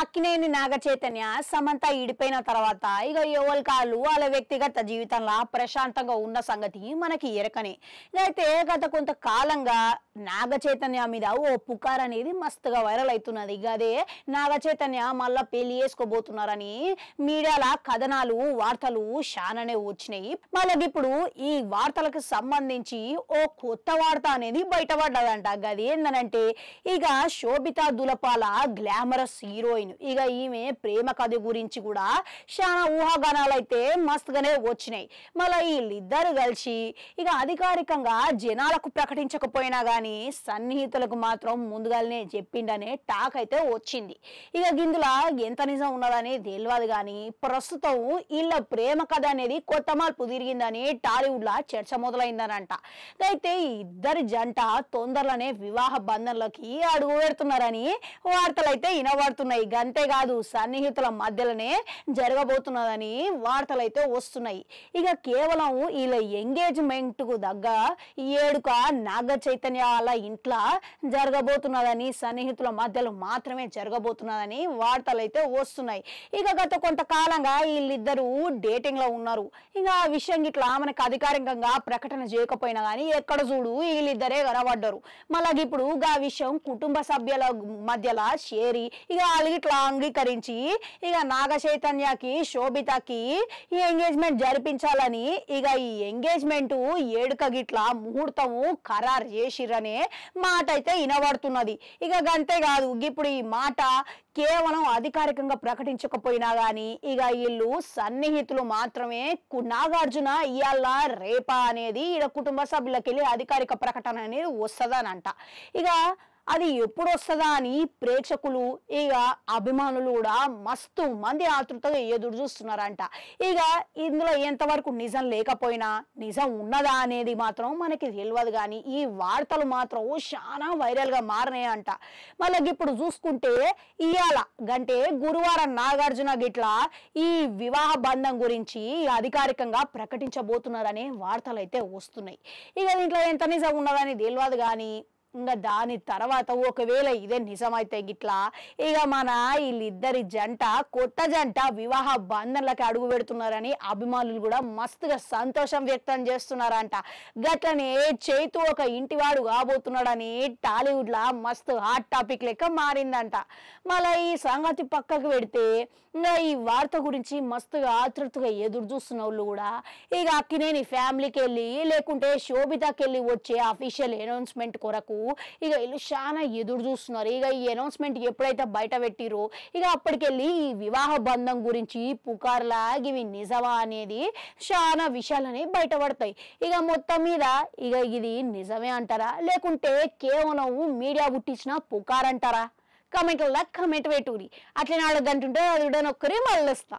అక్కినేని నాగచైతన్య సమంత ఈడిపోయిన తర్వాత ఇక ఎవరి కాళ్ళు వాళ్ళ వ్యక్తిగత జీవితంలో ప్రశాంతంగా ఉన్న సంగతి మనకి ఎరకనే. అయితే గత కొంతకాలంగా నాగచైతన్య మీద ఓ పుకార్ అనేది మస్తుగా వైరల్ అవుతున్నది. అదే నాగచైతన్య మళ్ళా పెళ్లి చేసుకోబోతున్నారని మీడియాల కథనాలు వార్తలు చాలానే వచ్చినాయి. మళ్ళీ ఇప్పుడు ఈ వార్తలకు సంబంధించి ఓ కొత్త వార్త అనేది బయటపడ్డదంట. అది ఏంటంటే ఇక శోభితా దులపాల గ్లామరస్ హీరోయిన్ ఇక ఈమె ప్రేమ కథ గురించి కూడా చాలా ఊహాగానాలు అయితే మస్తుగానే వచ్చినాయి. మళ్ళీ వీళ్ళిద్దరు కలిసి ఇక అధికారికంగా జనాలకు ప్రకటించకపోయినా గానీ సన్నిహితులకు మాత్రం ముందుగానే చెప్పిండనే టాక్ అయితే వచ్చింది. ఇక గిందులో ఎంత నిజం ఉన్నదని తెలియదు కానీ ప్రస్తుతం వీళ్ళ ప్రేమ కథ అనేది కొత్త మార్పు తిరిగిందని టాలీవుడ్ లా చర్చ మొదలైందనంట. అయితే ఈ ఇద్దరి జంట తొందరలోనే వివాహ బంధంలోకి అడుగు పెడుతున్నారని వార్తలు అయితే వినబడుతున్నాయి. అంతేకాదు సన్నిహితుల మధ్యలోనే జరగబోతున్నదని వార్తలు అయితే వస్తున్నాయి. ఇక కేవలం వీళ్ళ ఎంగేజ్మెంట్ కు దగ్గ ఏడుక నాగ చైతన్య వాళ్ళ ఇంట్లో జరగబోతున్నదని సన్నిహితుల మధ్యలో మాత్రమే జరగబోతున్నదని వార్తలు అయితే వస్తున్నాయి. ఇక గత కొంతకాలంగా వీళ్ళిద్దరూ డేటింగ్ లో ఉన్నారు. ఇంకా ఆ విషయం ఇట్లా మనకు అధికారికంగా ప్రకటన చేయకపోయినా కానీ ఎక్కడ చూడు వీళ్ళిద్దరే కనబడ్డారు. మళ్ళీ ఇప్పుడు ఆ విషయం కుటుంబ సభ్యుల మధ్యలో చేరి ఇక వాళ్ళు ఇట్లా అంగీకరించి ఇక నాగ చైతన్యకి శోభితకి ఈ ఎంగేజ్మెంట్ జరిపించాలని ఇక ఈ ఎంగేజ్మెంట్ ఏడుక గిట్లా ముహూర్తము ఖరారు చేసిరనే మాట అయితే వినబడుతున్నది. ఇక అంతేకాదు ఇప్పుడు ఈ మాట కేవలం అధికారికంగా ప్రకటించకపోయినా గానీ ఇక వీళ్ళు సన్నిహితులు మాత్రమే. నాగార్జున ఇయాల రేపా అనేది ఈడ కుటుంబ సభ్యులకి వెళ్ళి అధికారిక ప్రకటన అనేది వస్తుందనంట. ఇక అది ఎప్పుడు వస్తుందా అని ప్రేక్షకులు ఇక అభిమానులు కూడా మస్తు మంది ఆతృతగా ఎదురు చూస్తున్నారంట. ఇక ఇందులో ఎంతవరకు నిజం లేకపోయినా నిజం ఉన్నదా అనేది మాత్రం మనకి తెలియదు కానీ ఈ వార్తలు మాత్రం చాలా వైరల్ గా మారినాయంట. మళ్ళీ ఇప్పుడు చూసుకుంటే ఇయాల గంటే గురువారం నాగార్జున గిట్లా ఈ వివాహ బంధం గురించి అధికారికంగా ప్రకటించబోతున్నారనే వార్తలు అయితే వస్తున్నాయి. ఇక దీంట్లో ఎంత నిజం ఉన్నదని తెలియదు కానీ ఇంకా దాని తర్వాత ఒకవేళ ఇదే నిజమైతే గిట్లా ఇక మన వీళ్ళిద్దరి జంట కొత్త జంట వివాహ బంధంలకి అడుగు పెడుతున్నారని అభిమానులు కూడా మస్తుగా సంతోషం వ్యక్తం చేస్తున్నారంట. గట్లనే చైతు ఒక ఇంటివాడు కాబోతున్నాడని టాలీవుడ్ లా మస్తు హాట్ టాపిక్ లెక్క మారిందంట. మళ్ళీ ఈ సంగతి పక్కకు పెడితే ఇంకా ఈ వార్త గురించి మస్తుగా ఆతృతగా ఎదురు చూస్తున్న వాళ్ళు కూడా ఇక అక్కినేని ఫ్యామిలీకి వెళ్ళి లేకుంటే శోభితకి వెళ్ళి వచ్చే అఫీషియల్ అనౌన్స్మెంట్ కొరకు ఇక వీళ్ళు చాలా ఎదురు చూస్తున్నారు. ఇక ఈ అనౌన్స్మెంట్ ఎప్పుడైతే బయట పెట్టిరో ఇక అప్పటికెళ్ళి ఈ వివాహ బంధం గురించి పుకార్లా ఇవి నిజమా అనేది చాలా విషయాలని బయటపడతాయి. ఇక మొత్తం మీద ఇక ఇది నిజమే అంటారా లేకుంటే కేవలం మీడియా పుట్టించిన పుకార్ అంటారా? కమెంట్ల కమెంట్ పెట్టుకుని అట్లనే అడగంటుంటే అది కూడా ఒక్కరే మళ్ళొస్తా.